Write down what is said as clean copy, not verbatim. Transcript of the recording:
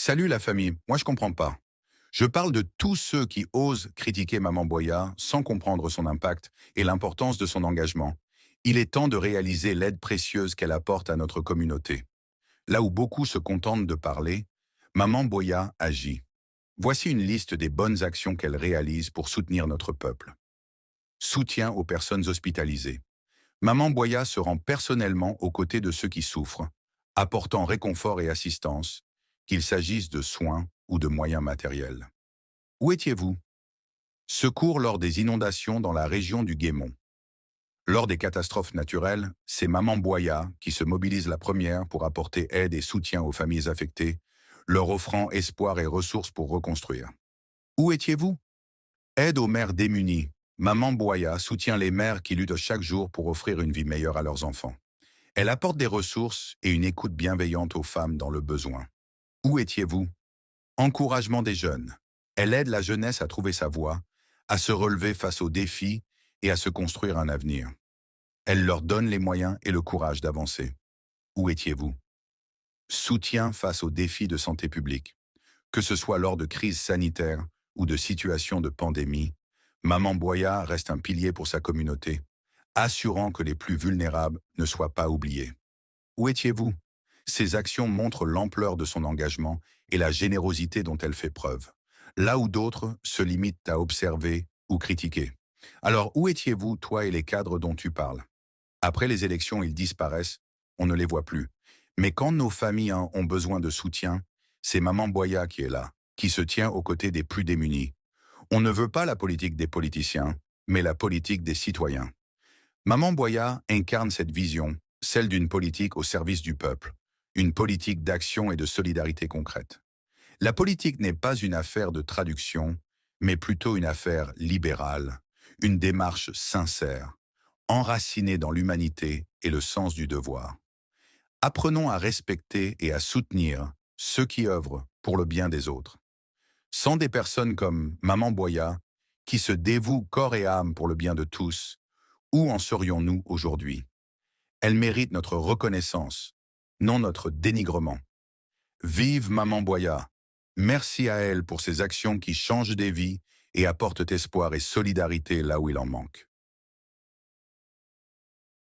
Salut la famille, moi je comprends pas. Je parle de tous ceux qui osent critiquer Maman Boya sans comprendre son impact et l'importance de son engagement. Il est temps de réaliser l'aide précieuse qu'elle apporte à notre communauté. Là où beaucoup se contentent de parler, Maman Boya agit. Voici une liste des bonnes actions qu'elle réalise pour soutenir notre peuple. Soutien aux personnes hospitalisées. Maman Boya se rend personnellement aux côtés de ceux qui souffrent, apportant réconfort et assistance, qu'il s'agisse de soins ou de moyens matériels. Où étiez-vous? Secours lors des inondations dans la région du Guémont. Lors des catastrophes naturelles, c'est Maman Boya qui se mobilise la première pour apporter aide et soutien aux familles affectées, leur offrant espoir et ressources pour reconstruire. Où étiez-vous? Aide aux mères démunies. Maman Boya soutient les mères qui luttent chaque jour pour offrir une vie meilleure à leurs enfants. Elle apporte des ressources et une écoute bienveillante aux femmes dans le besoin. Où étiez-vous? Encouragement des jeunes. Elle aide la jeunesse à trouver sa voie, à se relever face aux défis et à se construire un avenir. Elle leur donne les moyens et le courage d'avancer. Où étiez-vous? Soutien face aux défis de santé publique. Que ce soit lors de crises sanitaires ou de situations de pandémie, Maman Boya reste un pilier pour sa communauté, assurant que les plus vulnérables ne soient pas oubliés. Où étiez-vous? Ces actions montrent l'ampleur de son engagement et la générosité dont elle fait preuve, là où d'autres se limitent à observer ou critiquer. Alors où étiez-vous, toi et les cadres dont tu parles? Après les élections, ils disparaissent, on ne les voit plus. Mais quand nos familles ont besoin de soutien, c'est Maman Boya qui est là, qui se tient aux côtés des plus démunis. On ne veut pas la politique des politiciens, mais la politique des citoyens. Maman Boya incarne cette vision, celle d'une politique au service du peuple, une politique d'action et de solidarité concrète. La politique n'est pas une affaire de traduction, mais plutôt une affaire libérale, une démarche sincère, enracinée dans l'humanité et le sens du devoir. Apprenons à respecter et à soutenir ceux qui œuvrent pour le bien des autres. Sans des personnes comme Maman Boya, qui se dévouent corps et âme pour le bien de tous, où en serions-nous aujourd'hui? Elle mérite notre reconnaissance, non notre dénigrement. Vive Maman Boya! Merci à elle pour ses actions qui changent des vies et apportent espoir et solidarité là où il en manque.